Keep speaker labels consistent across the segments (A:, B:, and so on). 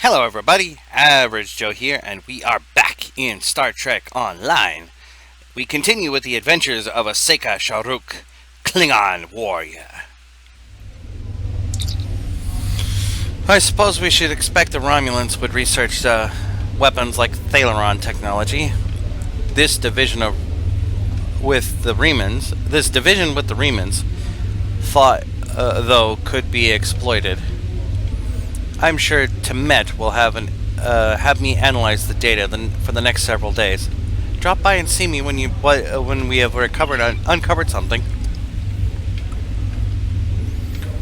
A: Hello everybody, Average Joe here, and we are back in Star Trek Online. We continue with the adventures of a Seka Sharuk, Klingon warrior. I suppose we should expect the Romulans would research weapons like tal'shir technology. This division with the Remans thought, though, could be exploited. I'm sure Temet will have me analyze the data for the next several days. Drop by and see me when we have uncovered something.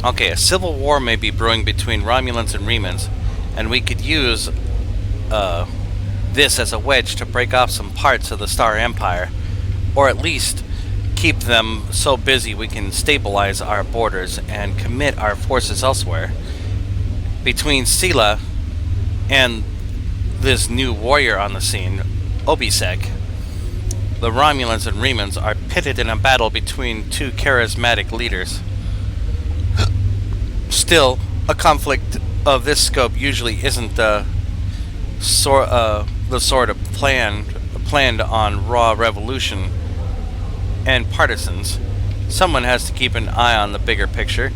A: Okay, a civil war may be brewing between Romulans and Remans, and we could use this as a wedge to break off some parts of the Star Empire, or at least keep them so busy we can stabilize our borders and commit our forces elsewhere. Between Sela and this new warrior on the scene, Obisek, the Romulans and Remans are pitted in a battle between two charismatic leaders. Still, a conflict of this scope usually isn't the sort of planned on raw revolution and partisans. Someone has to keep an eye on the bigger picture.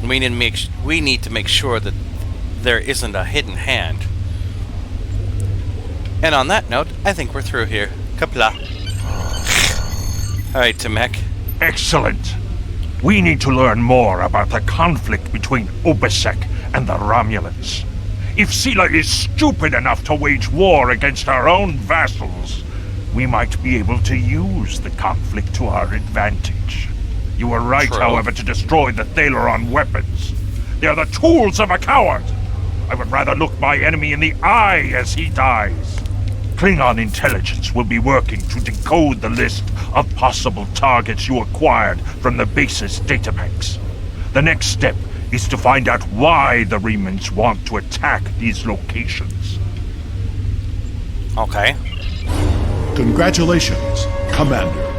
A: We need to make sure that there isn't a hidden hand. And on that note, I think we're through here. Kapla. Alright, Temek.
B: Excellent. We need to learn more about the conflict between Obisek and the Romulans. If Sela is stupid enough to wage war against our own vassals, we might be able to use the conflict to our advantage. You were right,
A: True.
B: However, to destroy the tal'shir weapons. They are the tools of a coward. I would rather look my enemy in the eye as he dies. Klingon intelligence will be working to decode the list of possible targets you acquired from the base's databanks. The next step is to find out why the Remans want to attack these locations.
A: Okay.
C: Congratulations, Commander.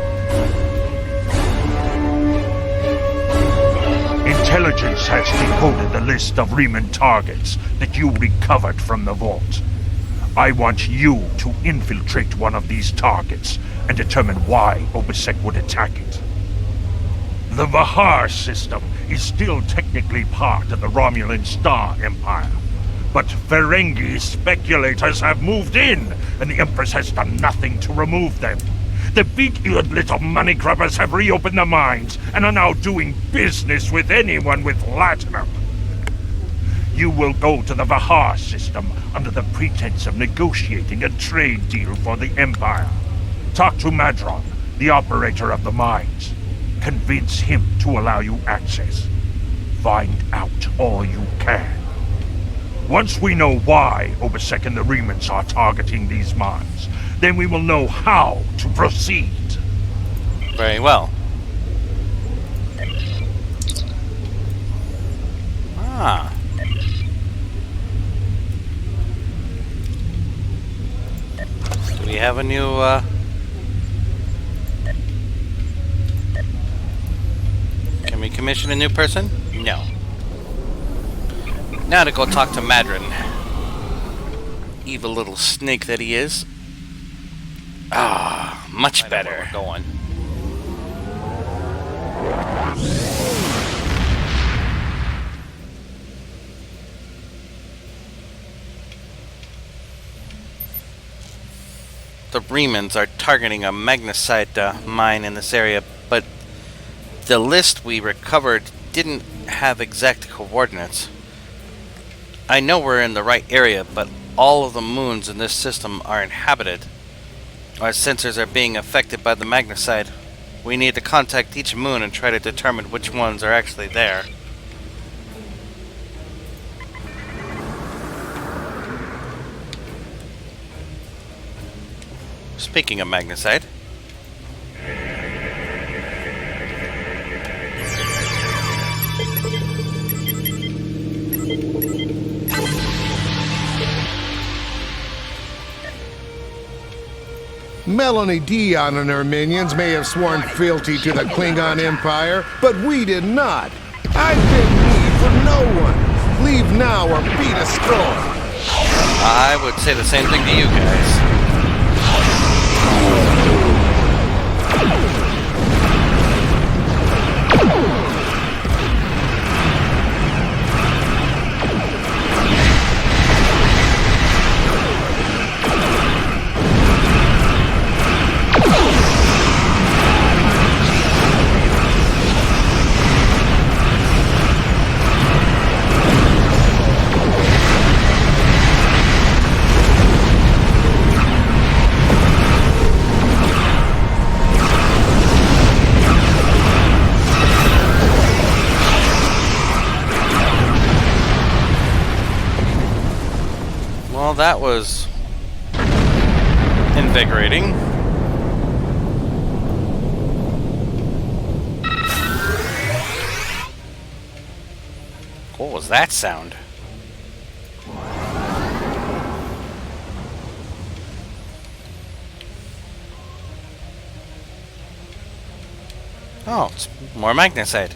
B: Intelligence has decoded the list of Reman targets that you recovered from the vault. I want you to infiltrate one of these targets and determine why Obisek would attack it. The Vahar system is still technically part of the Romulan Star Empire, but Frengi speculators have moved in, and the Empress has done nothing to remove them. The big-eared little money grubbers have reopened their mines and are now doing business with anyone with latinum. You will go to the Vahar system under the pretense of negotiating a trade deal for the Empire. Talk to Madran, the operator of the mines. Convince him to allow you access. Find out all you can. Once we know why Obisek and the Remans are targeting these mines, then we will know how to proceed.
A: Very well. Ah. Do we have a new, Can we commission a new person? No. Now to go talk to Madran. Evil little snake that he is. Ah, much better. Going. The Remans are targeting a magnesite mine in this area, but the list we recovered didn't have exact coordinates. I know we're in the right area, but all of the moons in this system are inhabited. Our sensors are being affected by the magnesite. We need to contact each moon and try to determine which ones are actually there. Speaking of magnesite,
D: Melanie Dion and her minions may have sworn fealty to the Klingon Empire, but we did not. I beg leave for no one. Leave now or be destroyed.
A: would say the same thing to you guys. Well, that was invigorating. What was that sound? Oh, it's more magnesite.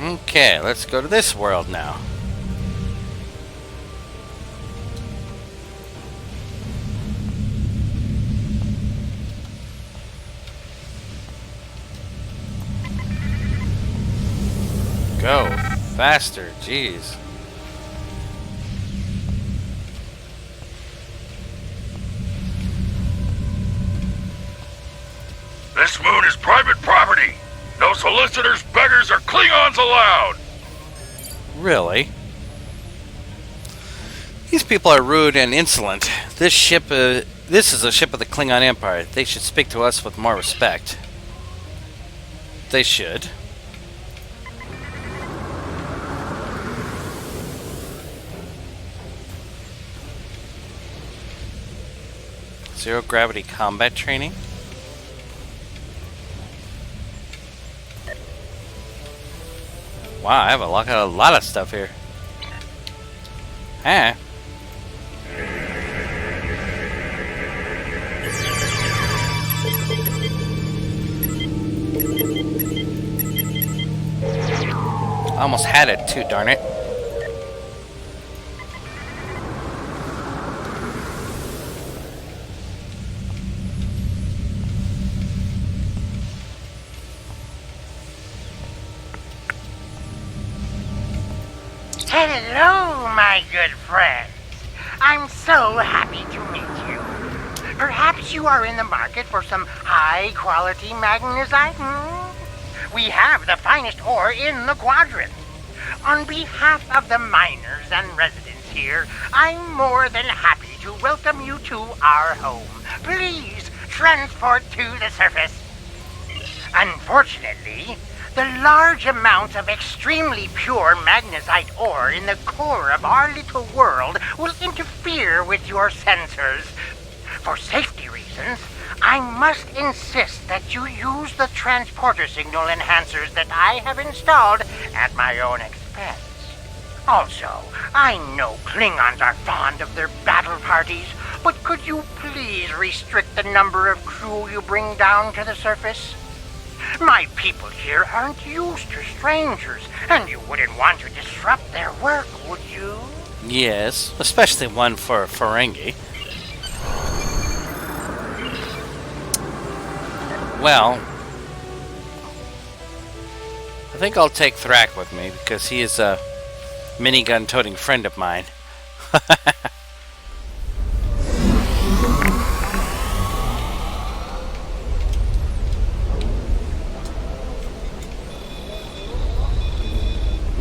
A: Okay, let's go to this world now. Go faster, jeez.
B: This moon is private property. No solicitors, beggars, or Klingons allowed.
A: Really? These people are rude and insolent. This is a ship of the Klingon Empire. They should speak to us with more respect. They should. Zero gravity combat training? Wow, I have a lot of stuff here. Huh? I almost had it too, darn it.
C: Hello, my good friends. I'm so happy to meet you. Perhaps you are in the market for some high-quality magnesite? We have the finest ore in the quadrant. On behalf of the miners and residents here, I'm more than happy to welcome you to our home. Please transport to the surface. Unfortunately, the large amounts of extremely pure magnesite ore in the core of our little world will interfere with your sensors. For safety reasons, I must insist that you use the transporter signal enhancers that I have installed at my own expense. Also, I know Klingons are fond of their battle parties, but could you please restrict the number of crew you bring down to the surface? My people here aren't used to strangers, and you wouldn't want to disrupt their work, would you?
A: Yes, especially one for Frengi. Well, I think I'll take Thrak with me because he is a minigun-toting friend of mine.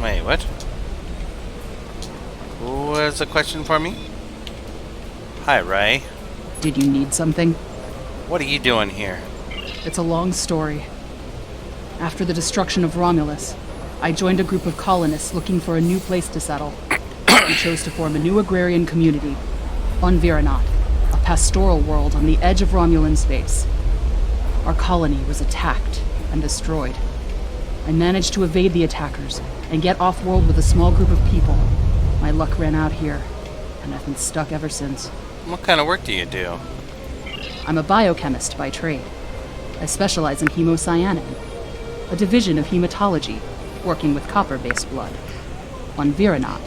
A: Wait, what? Who has a question for me? Hi, Ray.
E: Did you need something?
A: What are you doing here?
E: It's a long story. After the destruction of Romulus, I joined a group of colonists looking for a new place to settle. We chose to form a new agrarian community on Viranot, a pastoral world on the edge of Romulan space. Our colony was attacked and destroyed. I managed to evade the attackers and get off-world with a small group of people. My luck ran out here, and I've been stuck ever since.
A: What kind of work do you do?
E: I'm a biochemist by trade. I specialize in hemocyanin, a division of hematology, working with copper-based blood. On Viranot,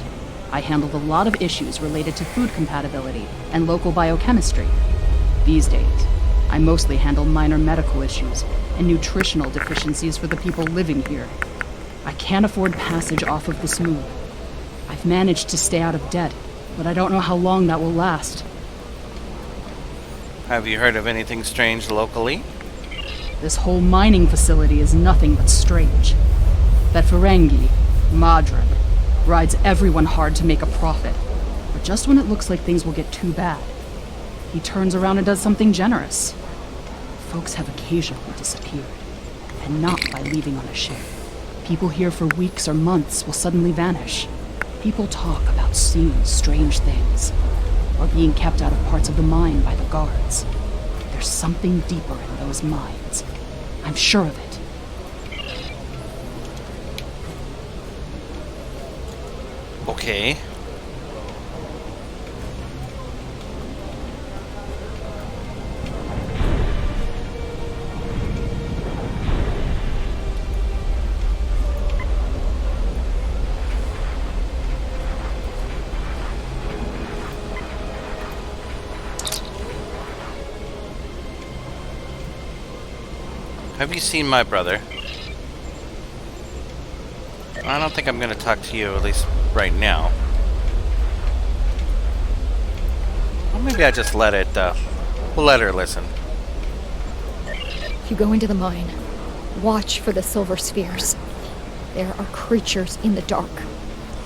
E: I handled a lot of issues related to food compatibility and local biochemistry. These days, I mostly handle minor medical issues and nutritional deficiencies for the people living here. I can't afford passage off of the Smooth. I've managed to stay out of debt, but I don't know how long that will last.
A: Have you heard of anything strange locally?
E: This whole mining facility is nothing but strange. That Frengi, madran, rides everyone hard to make a profit. But just when it looks like things will get too bad, he turns around and does something generous. Folks have occasionally disappeared, and not by leaving on a ship. People here for weeks or months will suddenly vanish. People talk about seeing strange things, or being kept out of parts of the mine by the guards. There's something deeper in those mines. I'm sure of it.
A: Okay. Have you seen my brother? I don't think I'm going to talk to you, at least right now. Or maybe I just let it, we'll let her listen.
F: If you go into the mine, watch for the silver spheres. There are creatures in the dark.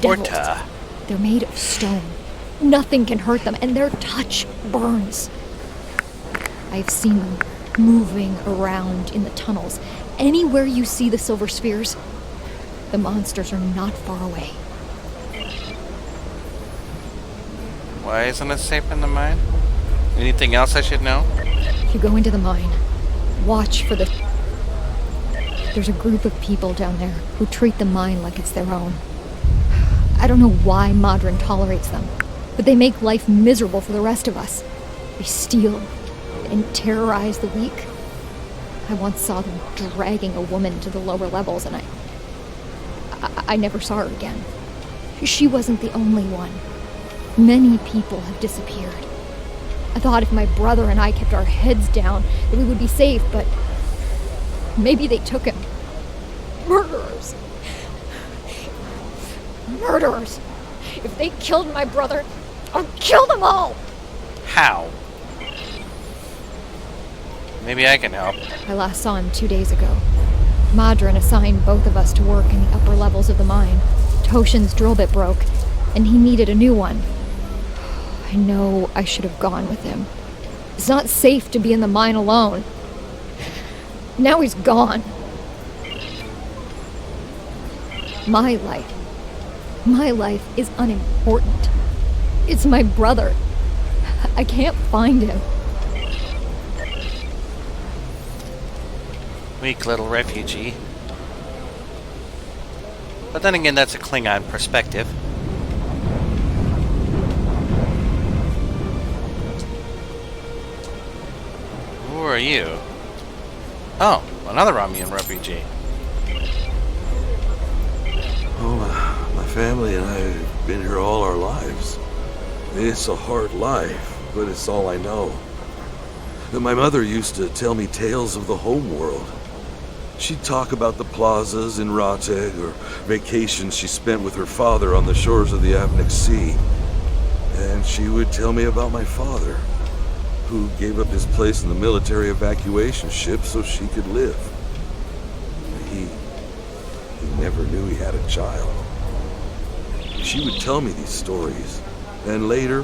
F: Devils.
A: Horta.
F: They're made of stone. Nothing can hurt them, and their touch burns. I've seen them moving around in the tunnels. Anywhere you see the silver spheres, the monsters are not far away.
A: Why isn't it safe in the mine? Anything else I should know?
F: If you go into the mine, watch for the... There's a group of people down there who treat the mine like it's their own. I don't know why Madran tolerates them, but they make life miserable for the rest of us. They steal and terrorize the weak. I once saw them dragging a woman to the lower levels, and I never saw her again. She wasn't the only one. Many people have disappeared. I thought if my brother and I kept our heads down, that we would be safe, but maybe they took him. Murderers. Murderers. If they killed my brother, I'll kill them all.
A: How? Maybe I can help.
F: I last saw him 2 days ago. Madran assigned both of us to work in the upper levels of the mine. Toshin's drill bit broke, and he needed a new one. I know I should have gone with him. It's not safe to be in the mine alone. Now he's gone. My life is unimportant. It's my brother. I can't find him.
A: Weak little refugee. But then again, that's a Klingon perspective. Who are you? Oh, another Romulan refugee.
G: Oh, my family and I have been here all our lives. It's a hard life, but it's all I know. My mother used to tell me tales of the home world. She'd talk about the plazas in Rateg or vacations she spent with her father on the shores of the Avnik Sea. And she would tell me about my father, who gave up his place in the military evacuation ship so she could live. He never knew he had a child. She would tell me these stories, and later,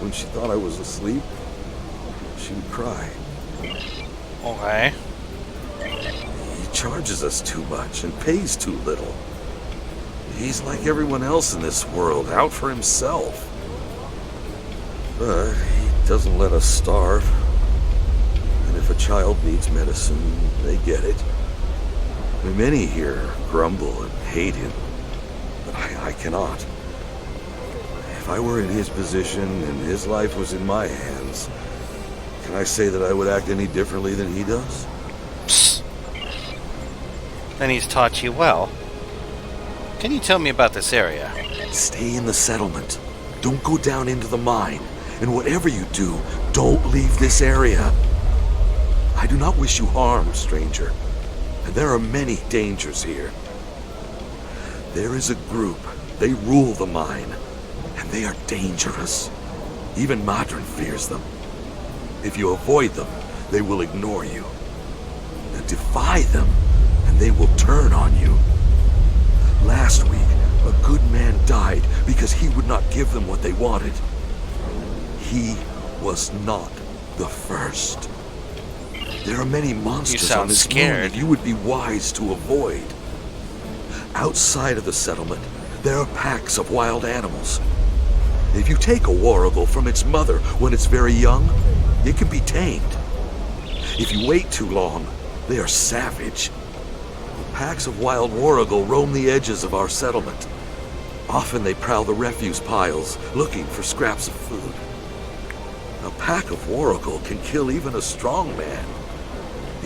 G: when she thought I was asleep, she would cry.
A: Okay.
G: He charges us too much and pays too little. He's like everyone else in this world, out for himself. But he doesn't let us starve. And if a child needs medicine, they get it. Many here grumble and hate him, but I cannot. If I were in his position and his life was in my hands, can I say that I would act any differently than he does?
A: Psst. Then he's taught you well. Can you tell me about this area?
G: Stay in the settlement. Don't go down into the mine. And whatever you do, don't leave this area. I do not wish you harm, stranger. And there are many dangers here. There is a group. They rule the mine. And they are dangerous. Even Madran fears them. If you avoid them, they will ignore you. And defy them, and they will turn on you. Last week, a good man died because he would not give them what they wanted. He was not the first. There are many monsters on this moon that you would be wise to avoid. Outside of the settlement, there are packs of wild animals. If you take a warrigal from its mother when it's very young, it can be tamed. If you wait too long, they are savage. Packs of wild warrigal roam the edges of our settlement. Often they prowl the refuse piles, looking for scraps of food. A pack of warrigal can kill even a strong man.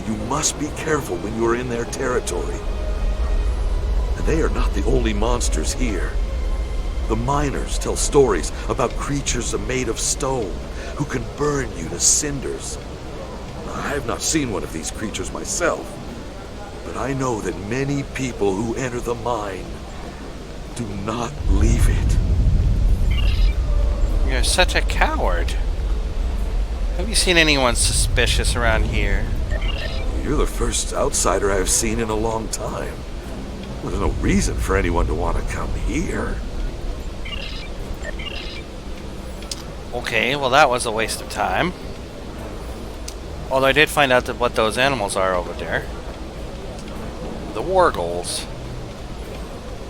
G: You must be careful when you are in their territory. And they are not the only monsters here. The miners tell stories about creatures made of stone who can burn you to cinders. I have not seen one of these creatures myself, but I know that many people who enter the mine do not leave it.
A: You're such a coward. Have you seen anyone suspicious around here?
G: You're the first outsider I've seen in a long time. There's no reason for anyone to want to come here.
A: Okay, well that was a waste of time. Although I did find out that what those animals are over there. The wargals.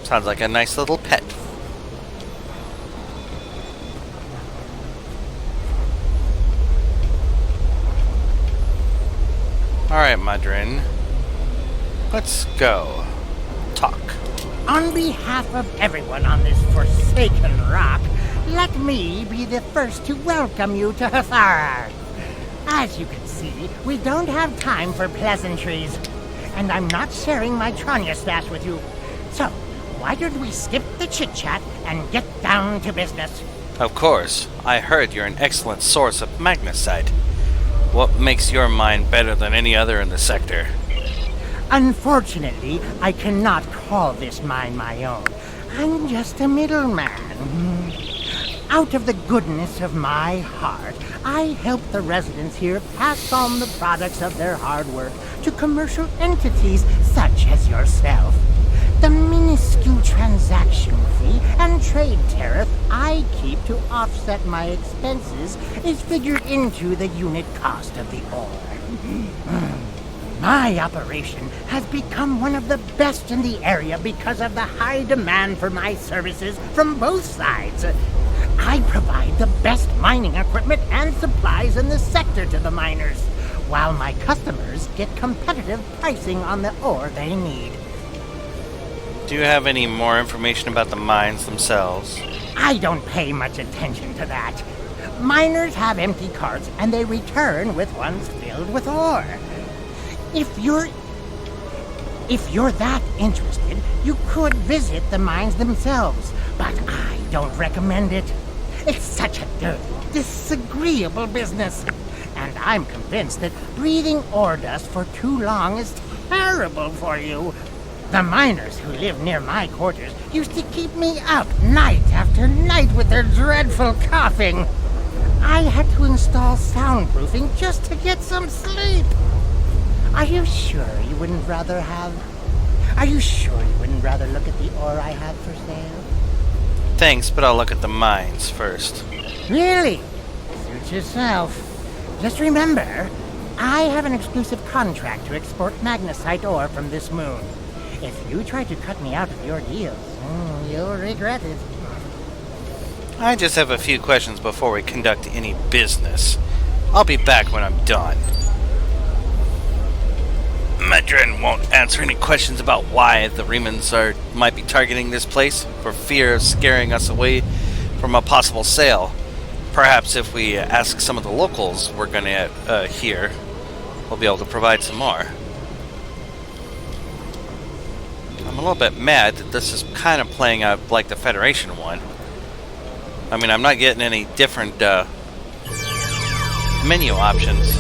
A: Sounds like a nice little pet. Alright, madran. Let's go. Talk.
C: On behalf of everyone on this forsaken rock, let me be the first to welcome you to Horta. As you can see, we don't have time for pleasantries. And I'm not sharing my Tranya stash with you. So, why don't we skip the chit-chat and get down to business?
A: Of course. I heard you're an excellent source of magnesite. What makes your mine better than any other in the sector?
C: Unfortunately, I cannot call this mine my own. I'm just a middleman. Out of the goodness of my heart, I help the residents here pass on the products of their hard work to commercial entities such as yourself. The minuscule transaction fee and trade tariff I keep to offset my expenses is figured into the unit cost of the ore. My operation has become one of the best in the area because of the high demand for my services from both sides. I provide the best mining equipment and supplies in the sector to the miners, while my customers get competitive pricing on the ore they need.
A: Do you have any more information about the mines themselves?
C: I don't pay much attention to that. Miners have empty carts and they return with ones filled with ore. If you're that interested, you could visit the mines themselves, but I don't recommend it. It's such a dirty, disagreeable business, and I'm convinced that breathing ore dust for too long is terrible for you. The miners who live near my quarters used to keep me up night after night with their dreadful coughing. I had to install soundproofing just to get some sleep. Are you sure you wouldn't rather look at the ore I have for sale?
A: Thanks, but I'll look at the mines first.
C: Really? Suit yourself. Just remember, I have an exclusive contract to export magnesite ore from this moon. If you try to cut me out of your deals, you'll regret it.
A: I just have a few questions before we conduct any business. I'll be back when I'm done. Madran won't answer any questions about why the Remans might be targeting this place for fear of scaring us away from a possible sale. Perhaps if we ask some of the locals we're gonna hear, we'll be able to provide some more. I'm a little bit mad that this is kind of playing out like the Federation one. I mean, I'm not getting any different menu options.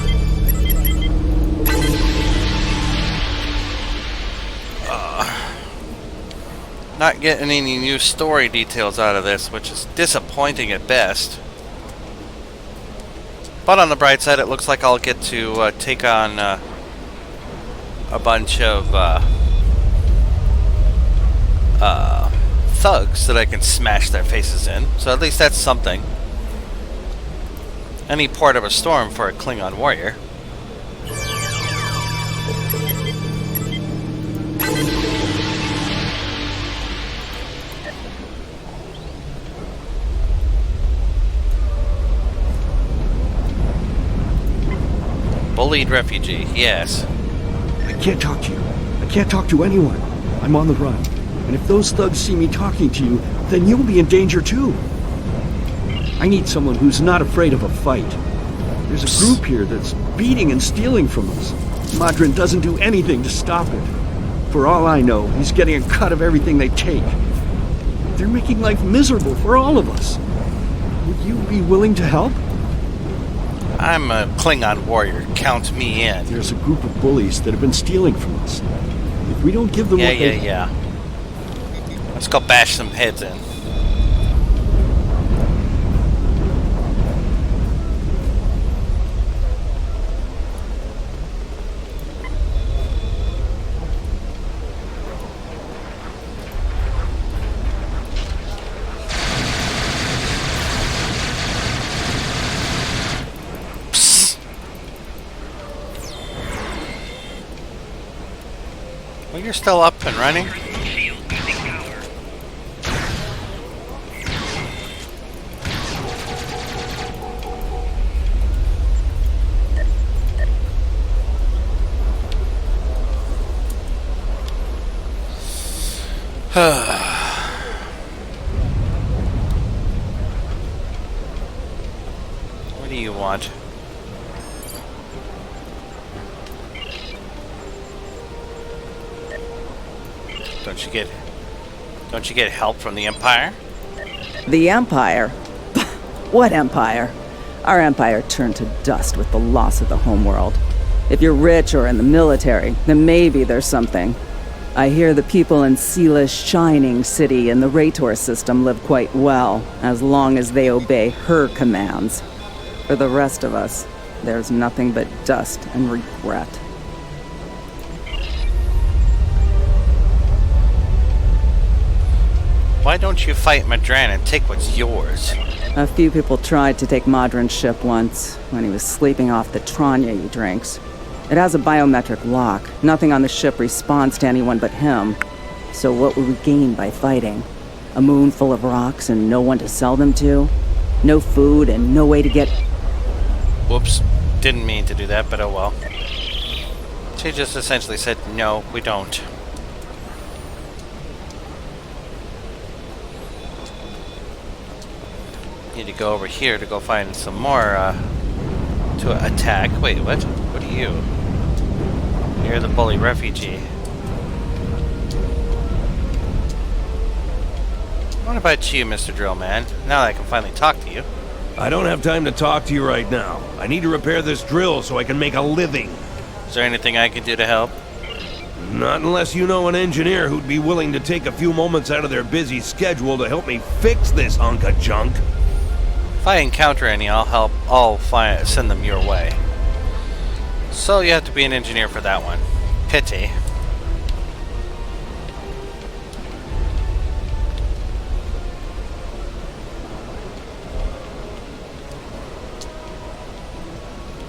A: Not getting any new story details out of this, which is disappointing at best. But on the bright side, it looks like I'll get to take on a bunch of thugs that I can smash their faces in. So at least that's something. Any port of a storm for a Klingon warrior. Bullied refugee, yes.
H: I can't talk to you. I can't talk to anyone. I'm on the run. And if those thugs see me talking to you, then you'll be in danger too. I need someone who's not afraid of a fight. There's a group here that's beating and stealing from us. Madran doesn't do anything to stop it. For all I know, he's getting a cut of everything they take. They're making life miserable for all of us. Would you be willing to help?
A: I'm a Klingon warrior. Count me in.
H: There's a group of bullies that have been stealing from us. If we don't give them what they...
A: Yeah. Let's go bash some heads in. Well, you're still up and running? What do you want? Don't you get help from the Empire?
I: The Empire? What Empire? Our Empire turned to dust with the loss of the homeworld. If you're rich or in the military, then maybe there's something. I hear the people in Seela's shining city and the Rator system live quite well, as long as they obey her commands. For the rest of us, there's nothing but dust and regret.
A: Why don't you fight Madran and take what's yours?
I: A few people tried to take Madran's ship once, when he was sleeping off the Tranya he drinks. It has a biometric lock. Nothing on the ship responds to anyone but him. So what would we gain by fighting? A moon full of rocks and no one to sell them to? No food and no way to get...
A: Whoops. Didn't mean to do that, but oh well. She just essentially said, no, we don't. Need to go over here to go find some more, to attack. Wait, what? What are you? You're the bully refugee. What about you, Mr. Drillman? Now that I can finally talk to you.
J: I don't have time to talk to you right now. I need to repair this drill so I can make a living.
A: Is there anything I can do to help?
J: Not unless you know an engineer who'd be willing to take a few moments out of their busy schedule to help me fix this hunk of junk.
A: If I encounter any, I'll send them your way. So you have to be an engineer for that one. Pity.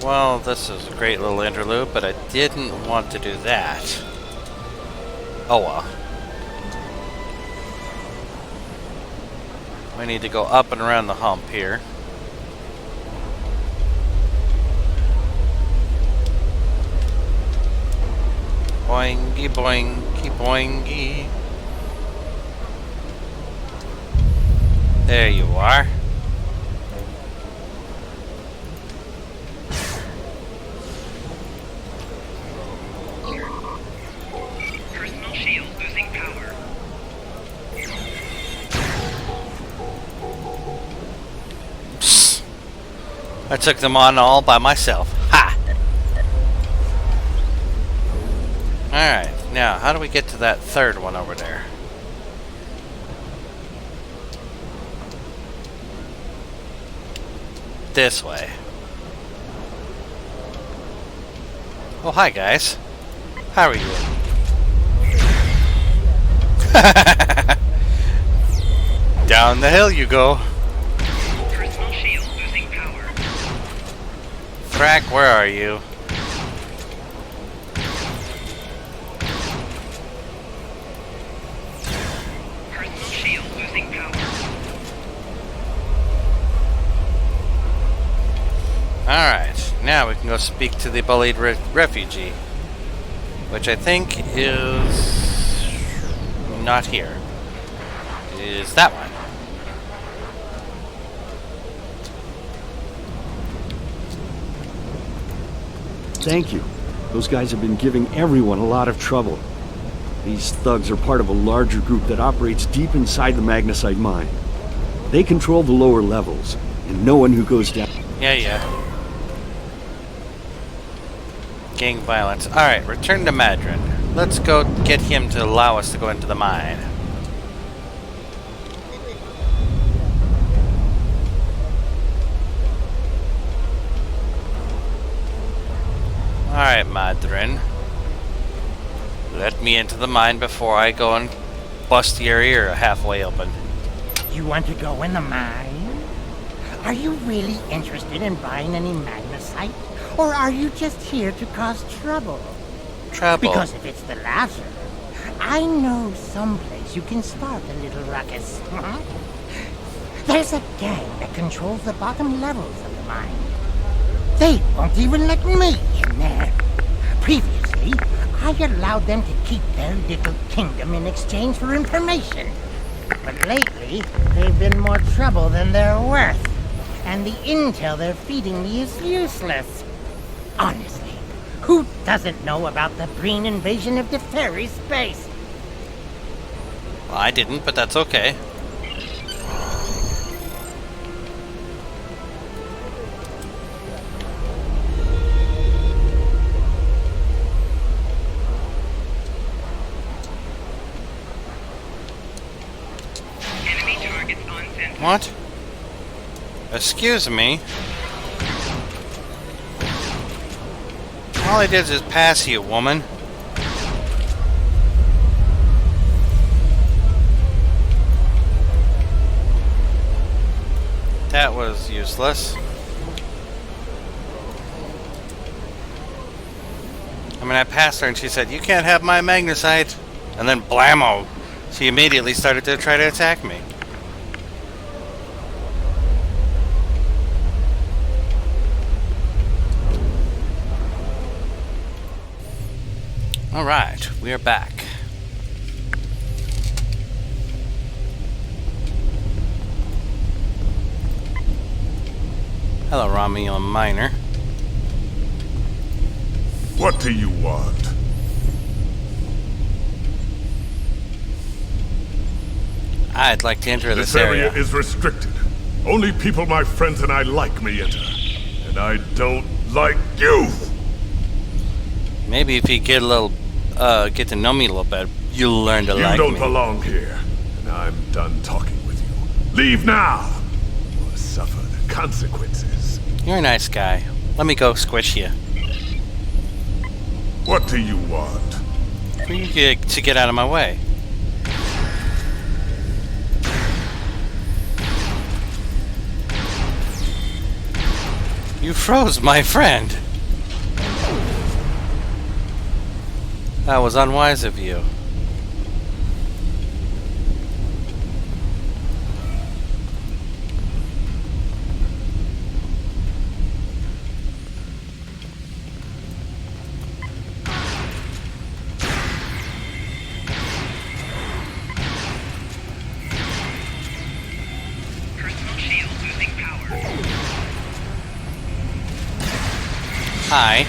A: Well, this is a great little interlude, but I didn't want to do that. Oh well. We need to go up and around the hump here. Boingy, boingy, boingy. There you are.
K: Personal shield losing power.
A: Psst. I took them on all by myself. Ha! Alright, now how do we get to that third one over there? This way. Oh, hi guys. How are you? Down the hill you go.
K: Personal shield losing power.
A: Frack, where are you?
K: Personal shield losing power.
A: Alright, now we can go speak to the bullied refugee. Which I think is not here. Is that one.
H: Thank you. Those guys have been giving everyone a lot of trouble. These thugs are part of a larger group that operates deep inside the magnesite mine. They control the lower levels, and no one who goes down...
A: Yeah. Gang violence. Alright, return to Madran. Let's go get him to allow us to go into the mine. Alright, madran. Let me into the mine before I go and bust your ear halfway open.
C: You want to go in the mine? Are you really interested in buying any magnesite? Or are you just here to cause trouble?
A: Trouble?
C: Because if it's the latter, I know someplace you can start a little ruckus. There's a gang that controls the bottom levels of the mine. They won't even let me in there. Previously, I allowed them to keep their little kingdom in exchange for information. But lately, they've been more trouble than they're worth. And the intel they're feeding me is useless. Honestly, who doesn't know about the green invasion of the fairy space?
A: Well, I didn't, but that's okay.
K: Enemy targets on center.
A: What? Excuse me? All I did is pass you, woman. That was useless. I mean, I passed her and she said, "You can't have my magnesite." And then blammo! She immediately started to try to attack me. Alright, we are back. Hello, Romulan Miner.
B: What do you want?
A: I'd like to enter this
B: This area
A: area.
B: is restricted. Only people my friends and I like may enter. And I don't like you!
A: Maybe if you get a little, get to know me a little bit, you'll learn to like me.
B: You don't belong here, and I'm done talking with you. Leave now, or suffer the consequences.
A: You're a nice guy. Let me go squish you.
B: What do you want?
A: For you to get out of my way. You froze my friend. That was unwise of you. Hi.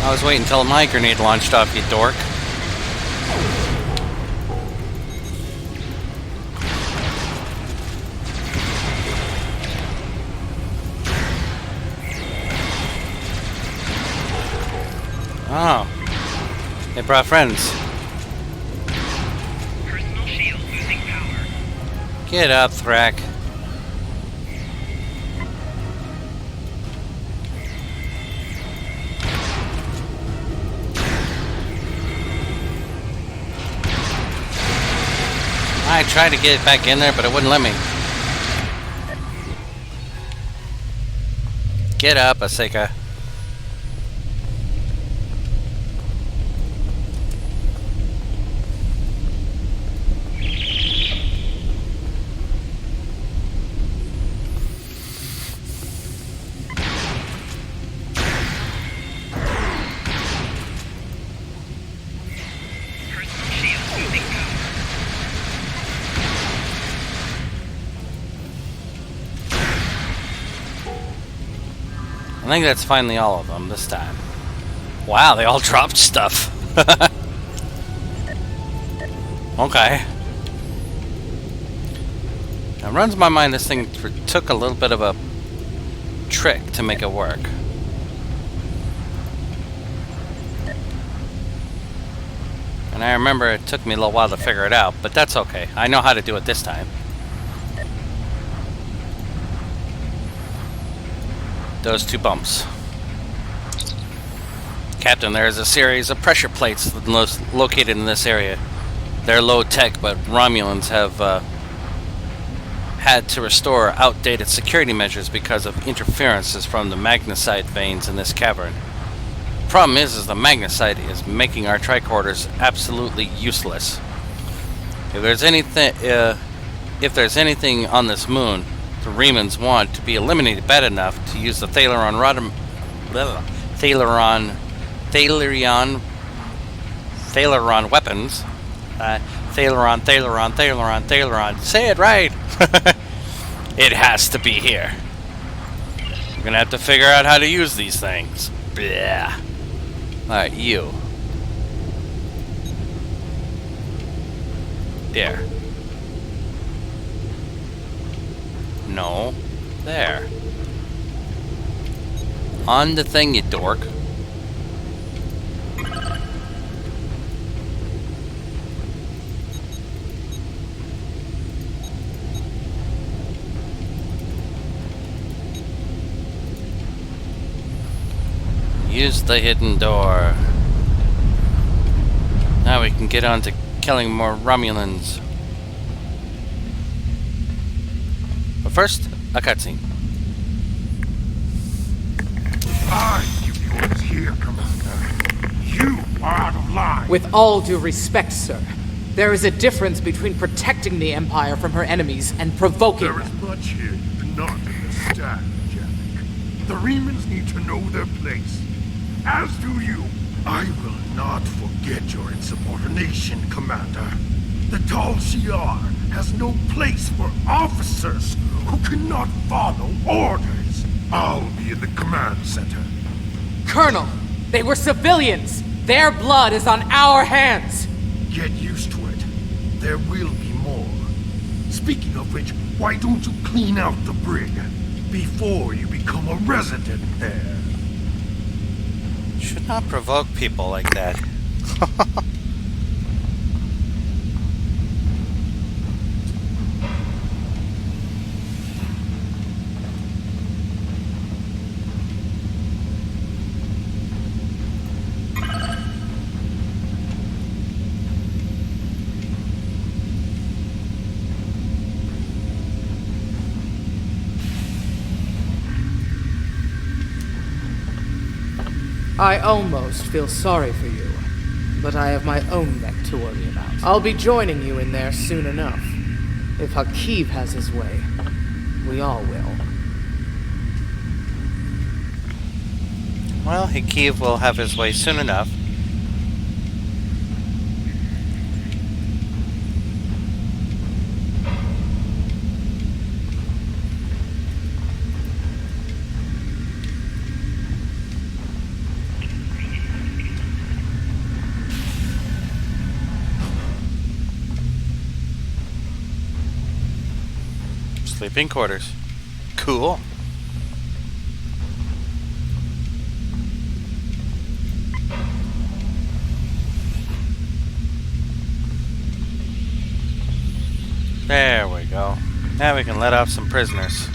A: I was waiting until my grenade launched off, you dork. Oh. They brought friends.
K: Personal shield losing power.
A: Get up, Thrak. I tried to get it back in there, but it wouldn't let me. Get up, Asika.
K: Personal shield losing power.
A: I think that's finally all of them this time. Wow, they all dropped stuff. Okay. Now, it runs my mind this thing took a little bit of a trick to make it work. And I remember it took me a little while to figure it out, but that's okay. I know how to do it this time. Those two bumps. Captain, there is a series of pressure plates located in this area. They're low tech, but Romulans have had to restore outdated security measures because of interferences from the magnesite veins in this cavern. Problem is the magnesite is making our tricorders absolutely useless. If there's anything on this moon the Remans want to be eliminated bad enough to use the Tal'shir weapons. Tal'shir. Say it right! It has to be here. We're gonna have to figure out how to use these things. Blah. Alright, you. There. No. There. On the thing, you dork. Use the hidden door. Now we can get on to killing more Romulans. But first, a cutscene.
B: I give you orders here, Commander. You are out of line.
L: With all due respect, sir, there is a difference between protecting the Empire from her enemies and provoking
B: There is
L: them.
B: much here you do not understand, Janek. The Remans need to know their place. As do you. I will not forget your insubordination, Commander. The tal'shir has no place for officers who cannot follow orders. I'll be in the command center.
L: Colonel, they were civilians. Their blood is on our hands.
B: Get used to it. There will be more. Speaking of which, why don't you clean out the brig before you become a resident there?
A: Should not provoke people like that.
L: I almost feel sorry for you, but I have my own neck to worry about. I'll be joining you in there soon enough. If Hakeeb has his way, we all will.
A: Well, Hikiv will have his way soon enough. Sleeping quarters. Cool. There we go. Now we can let off some prisoners.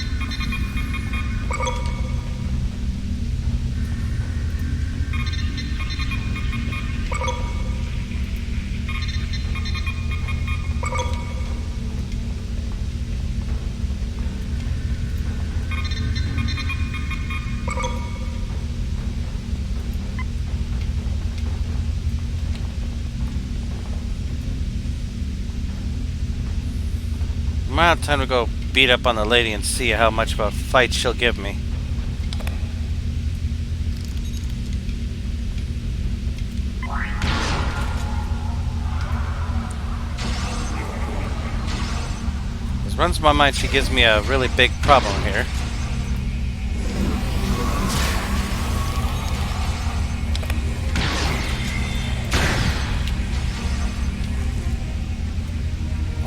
A: Well, time to go beat up on the lady and see how much of a fight she'll give me. It runs my mind she gives me a really big problem here.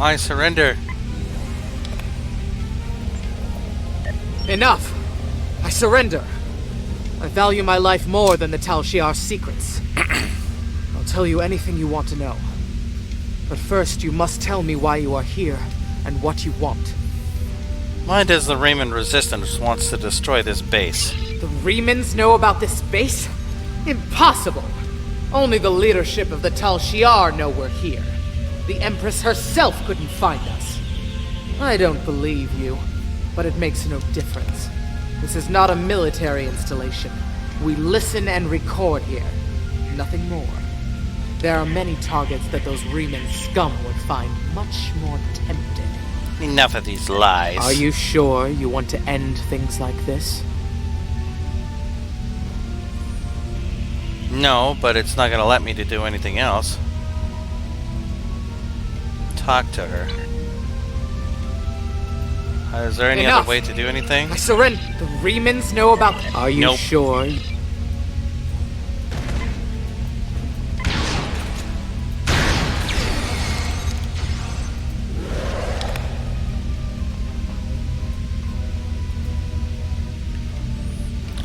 A: I surrender.
L: Enough! I surrender. I value my life more than the tal'shir's secrets. I'll tell you anything you want to know. But first, you must tell me why you are here and what you want.
A: Why does the Raymond Resistance wants to destroy this base?
L: The Remans know about this base? Impossible! Only the leadership of the tal'shir know we're here. The Empress herself couldn't find us. I don't believe you. But it makes no difference. This is not a military installation. We listen and record here. Nothing more. There are many targets that those Reman scum would find much more tempting.
A: Enough of these lies.
L: Are you sure you want to end things like this?
A: No, but it's not going to let me to do anything else. Talk to her. Is there any
L: Enough.
A: other way to do anything?
L: I surrender. The Remans know about... Are you
A: Nope.
L: sure?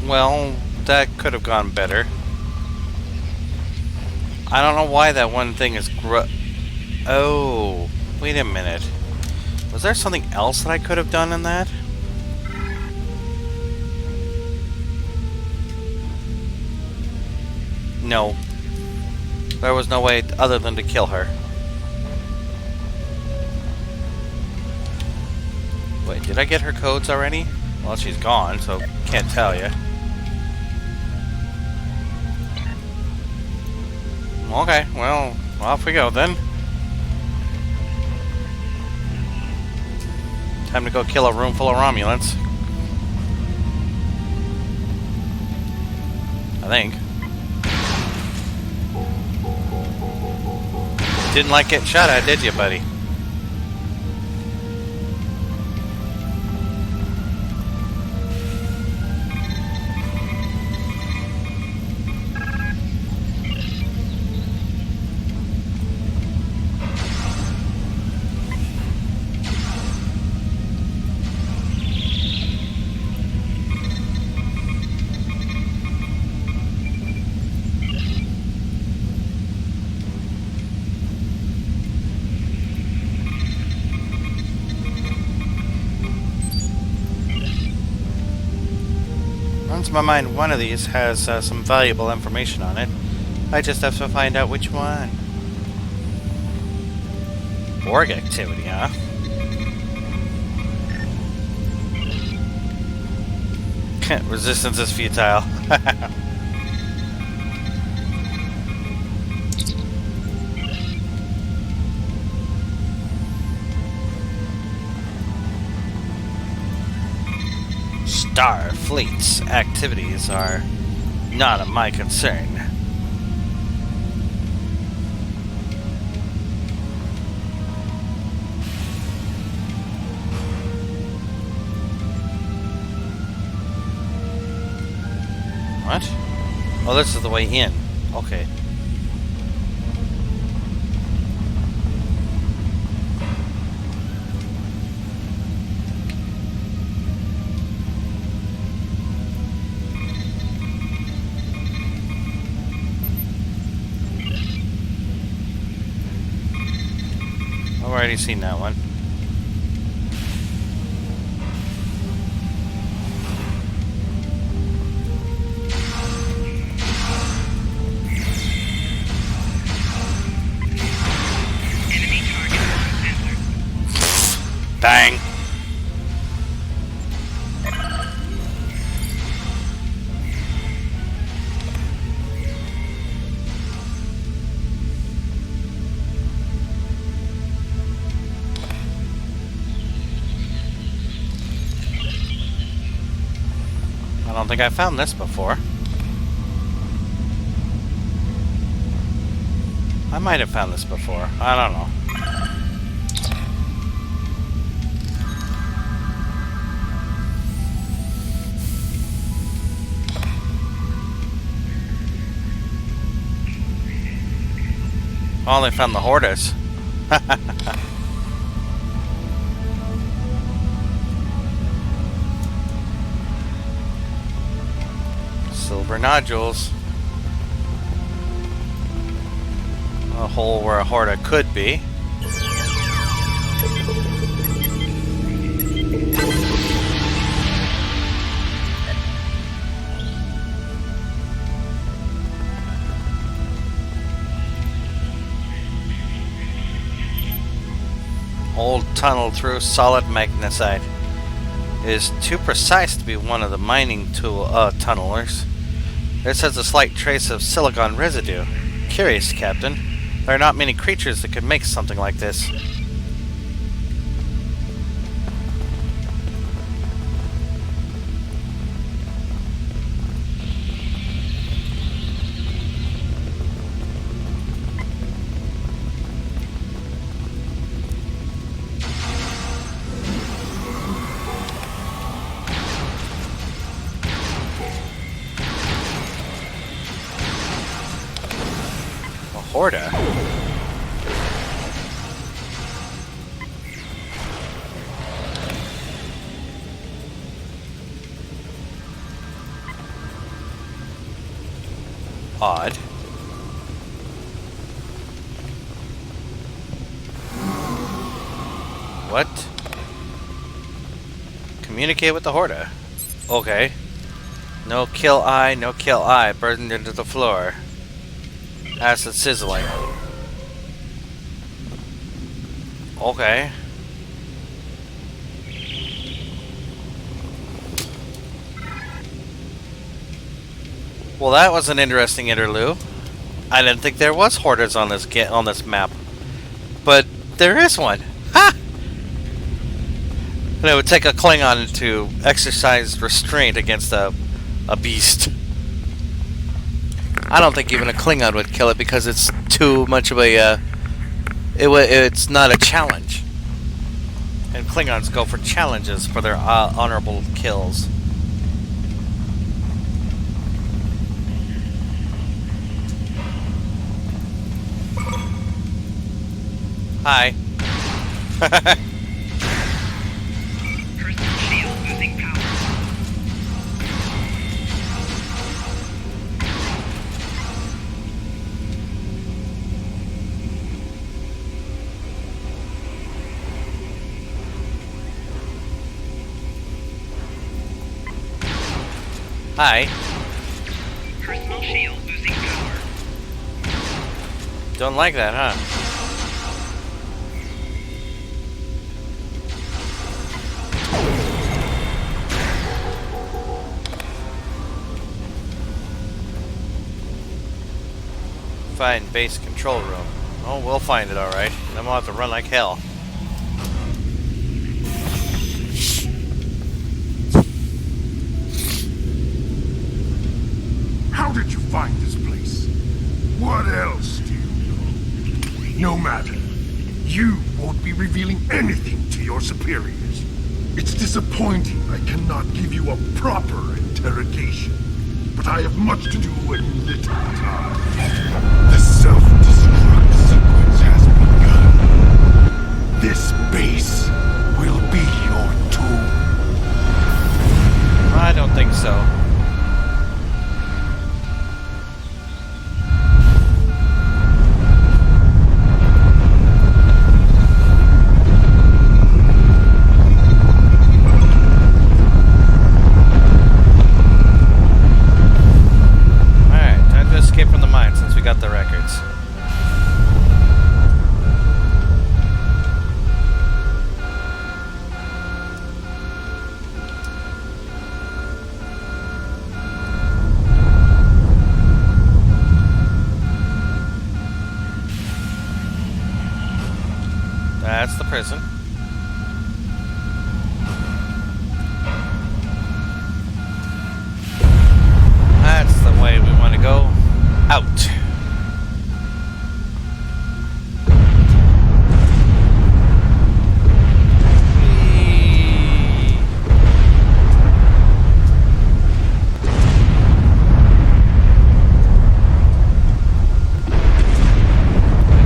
A: Well, that could have gone better. I don't know why that one thing is Oh, wait a minute. Was there something else that I could have done in that? No. There was no way other than to kill her. Wait, did I get her codes already? Well, she's gone, so can't tell you. Okay, well, off we go then. Time to go kill a room full of Romulans. I think. Didn't like getting shot at, did you, buddy? Runs my mind one of these has some valuable information on it. I just have to find out which one. Org activity, huh? Resistance is futile. Starfleet's activities are Not of my concern. What? Oh, this is the way in. Okay. I've already seen that one. Dang. I don't think I found this before. I might have found this before. I don't know. Oh, they found the hortas. Silver nodules. A hole where a horta could be. Old tunnel through solid magnesite. It is too precise to be one of the mining tunnelers. This has a slight trace of silicon residue. Curious, Captain. There are not many creatures that could make something like this. Horta. Odd. What? Communicate with the Horta. Okay. No kill eye, no kill eye. Burdened into the floor. Acid sizzling. Okay. Well, that was an interesting interlude. I didn't think there was hortas on this map, but there is one. Ha! And it would take a Klingon to exercise restraint against a beast. I don't think even a Klingon would kill it because it's too much of a. It's not a challenge, and Klingons go for challenges for their honorable kills. Hi.
K: Personal shield losing power.
A: Hi.
K: Personal shield losing power.
A: Don't like that, huh? Find base control room. Oh, we'll find it, alright. Then we'll have to run like hell.
B: How
M: find this place. What else do you know? No matter. You won't be revealing anything to your superiors. It's disappointing I cannot give you a proper interrogation. But I have much to do and little time. The self-destruct sequence has begun. This base will be your tomb.
A: I don't think so. Escape from the mine since we got the records. That's the prison. That's the way we want to go. Out.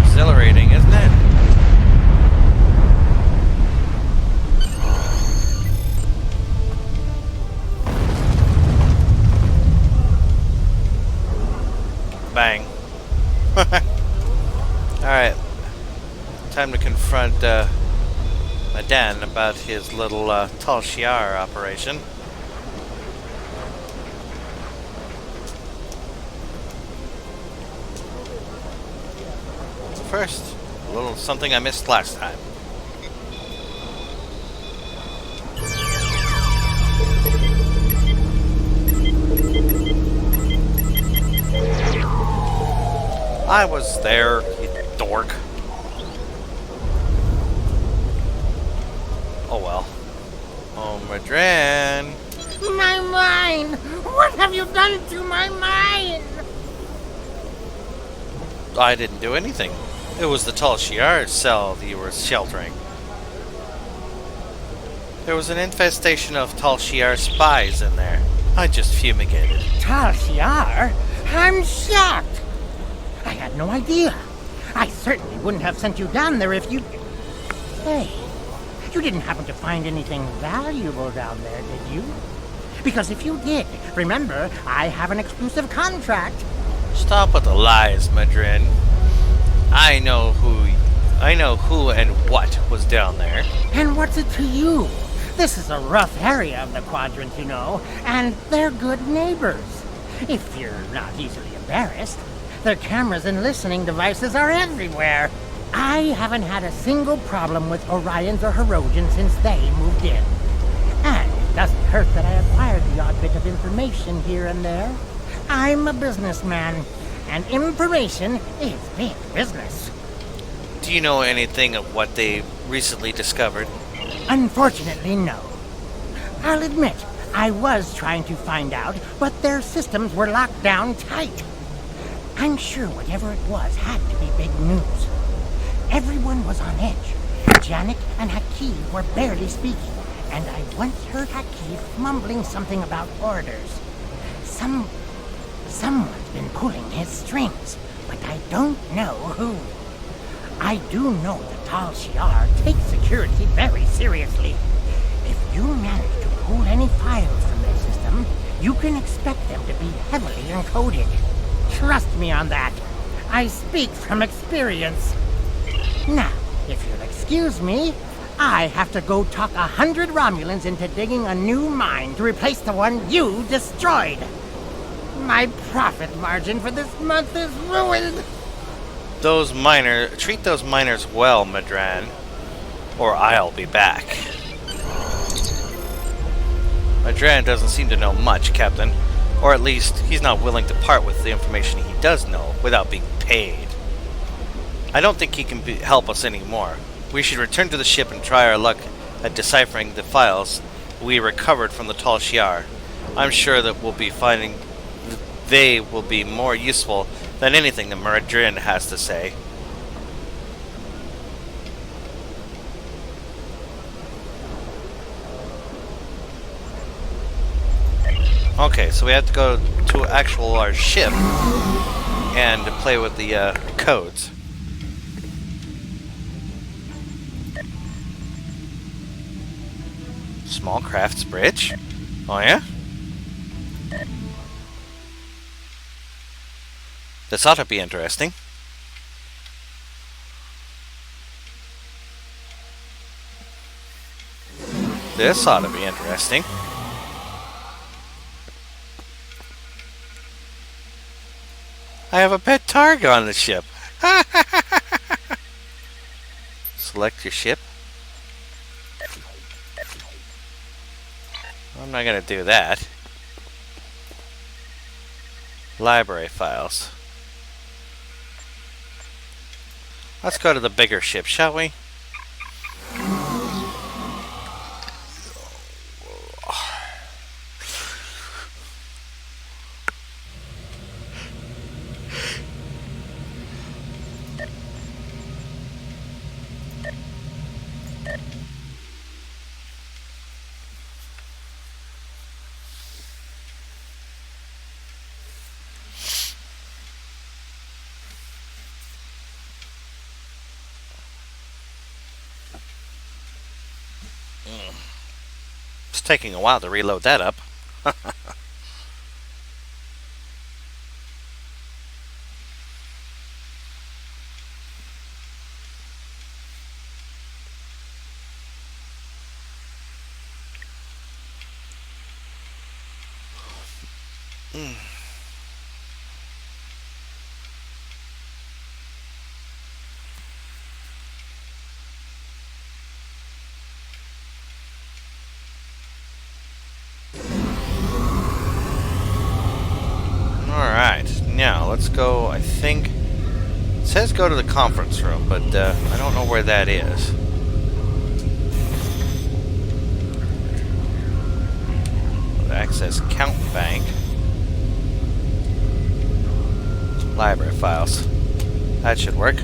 A: Exhilarating, isn't it? Bang. Alright. Time to confront madran about his little tal'shir operation. First, a little something I missed last time. I was there, you dork. Oh well. Oh, madran.
C: My mine! What have you done to my mine?
A: I didn't do anything. It was the tal'shir cell that you were sheltering. There was an infestation of tal'shir spies in there. I just fumigated.
C: Tal'shir? I'm shocked! I had no idea. I certainly wouldn't have sent you down there if you... Hey, you didn't happen to find anything valuable down there, did you? Because if you did, remember, I have an exclusive contract.
A: Stop with the lies, madran. I know who and what was down there.
C: And what's it to you? This is a rough area of the quadrant, you know, and they're good neighbors. If you're not easily embarrassed. Their cameras and listening devices are everywhere. I haven't had a single problem with Orions or Herodians since they moved in. And it doesn't hurt that I acquired the odd bit of information here and there. I'm a businessman, and information is big business.
A: Do you know anything of what they recently discovered?
C: Unfortunately, no. I'll admit, I was trying to find out, but their systems were locked down tight. I'm sure whatever it was had to be big news. Everyone was on edge. Janek and Hakeem were barely speaking, and I once heard Hakeem mumbling something about orders. Someone's been pulling his strings, but I don't know who. I do know the tal'shir takes security very seriously. If you manage to pull any files from their system, you can expect them to be heavily encoded. Trust me on that. I speak from experience. Now, if you'll excuse me, I have to go talk 100 Romulans into digging a new mine to replace the one you destroyed. My profit margin for this month is ruined.
A: Treat those miners well, madran, or I'll be back. Madran doesn't seem to know much, Captain. Or at least, he's not willing to part with the information he does know without being paid. I don't think he can help us anymore. We should return to the ship and try our luck at deciphering the files we recovered from the tal'shir. I'm sure that we'll be finding they will be more useful than anything the madran has to say. Okay, so we have to go to our ship and play with the codes. Small crafts bridge. Oh yeah? This ought to be interesting. This ought to be interesting. I have a pet target on the ship. Select your ship. I'm not going to do that. Library files. Let's go to the bigger ship, shall we? It's taking a while to reload that up. Alright, now let's go. I think it says go to the conference room, but I don't know where that is. Access count bank. Library files. That should work.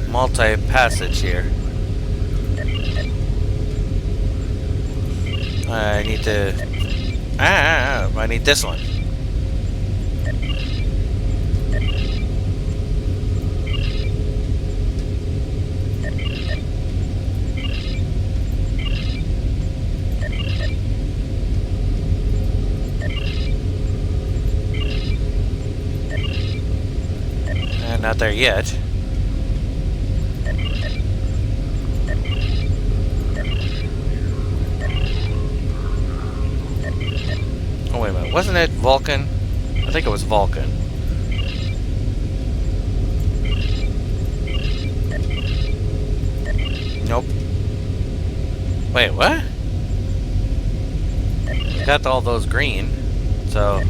A: Multi-passage here. I need to... I need this one. Not there yet. Oh, wait a minute. Wasn't it Vulcan? I think it was Vulcan. Nope. Wait, what? We got all those green, so...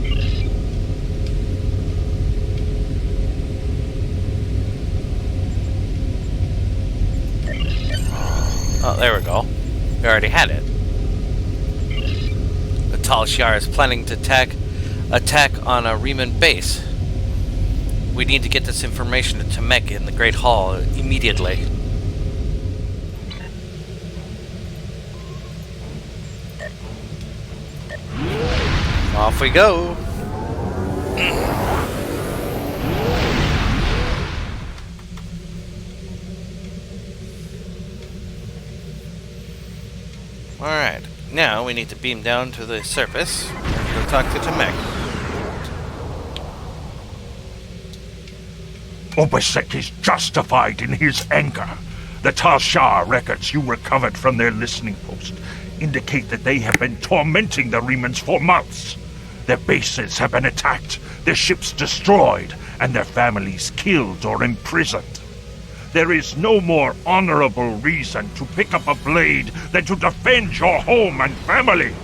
A: Oh, there we go. We already had it. The tal'shir is planning to attack on a Riemann base. We need to get this information to Tamek in the Great Hall immediately. Off we go. Alright, Now we need to beam down to the surface and go talk to Janek.
B: Obasek is justified in his anger. The tal'shir records you recovered from their listening post indicate that they have been tormenting the Remans for months. Their bases have been attacked, their ships destroyed, and their families killed or imprisoned. There is no more honorable reason to pick up a blade than to defend your home and family.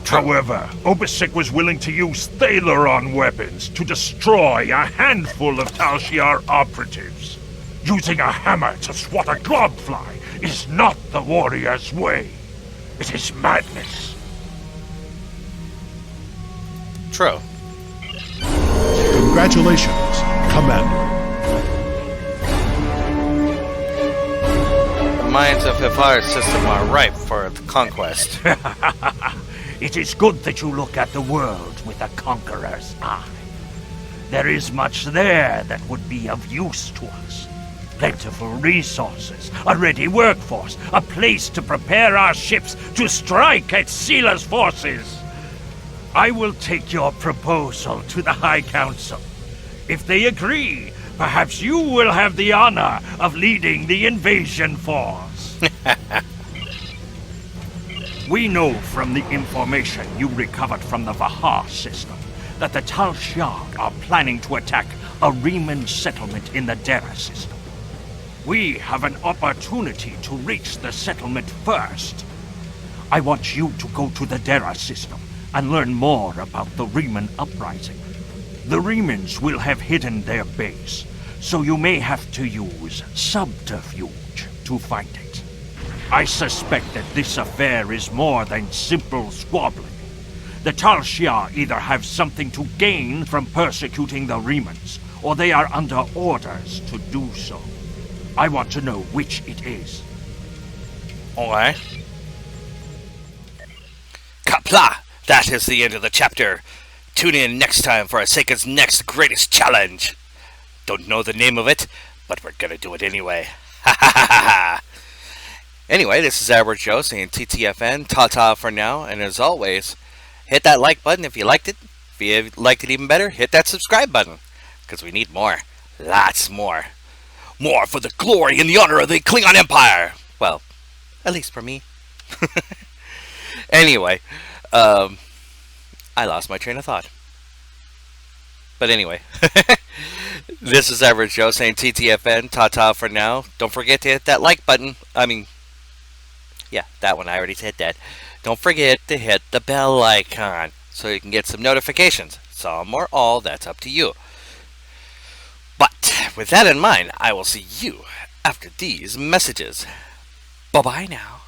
B: However, Obasek was willing to use Thaleron weapons to destroy a handful of tal'shir operatives. Using a hammer to swat a globfly is not the warrior's way. It is madness.
A: True.
N: Congratulations, Commander.
A: The minds of Hivar's system are ripe for the conquest.
B: It is good that you look at the world with a conqueror's eye. There is much there that would be of use to us. Plentiful resources, a ready workforce, a place to prepare our ships to strike at Sealer's forces. I will take your proposal to the High Council. If they agree, perhaps you will have the honor of leading the invasion force. We know from the information you recovered from the Vahar system that the tal'shir are planning to attack a Reman settlement in the Dera system. We have an opportunity to reach the settlement first. I want you to go to the Dera system and learn more about the Reman uprising. The Remans will have hidden their base, so you may have to use subterfuge to find it. I suspect that this affair is more than simple squabbling. The tal'shir either have something to gain from persecuting the Remans, or they are under orders to do so. I want to know which it is.
A: Alright. Kapla! That is the end of the chapter. Tune in next time for Aseka's next greatest challenge. Don't know the name of it, but we're gonna do it anyway. Ha ha ha ha! Anyway, this is Average Joe saying TTFN, ta-ta for now, and as always, hit that like button if you liked it. If you liked it even better, hit that subscribe button, because we need more. Lots more. More for the glory and the honor of the Klingon Empire! Well, at least for me. Anyway, I lost my train of thought. But anyway, this is Average Joe saying TTFN, ta-ta for now. Don't forget to hit that like button. Yeah, that one, I already said that. Don't forget to hit the bell icon so you can get some notifications. Some or all, that's up to you. But with that in mind, I will see you after these messages. Bye-bye now.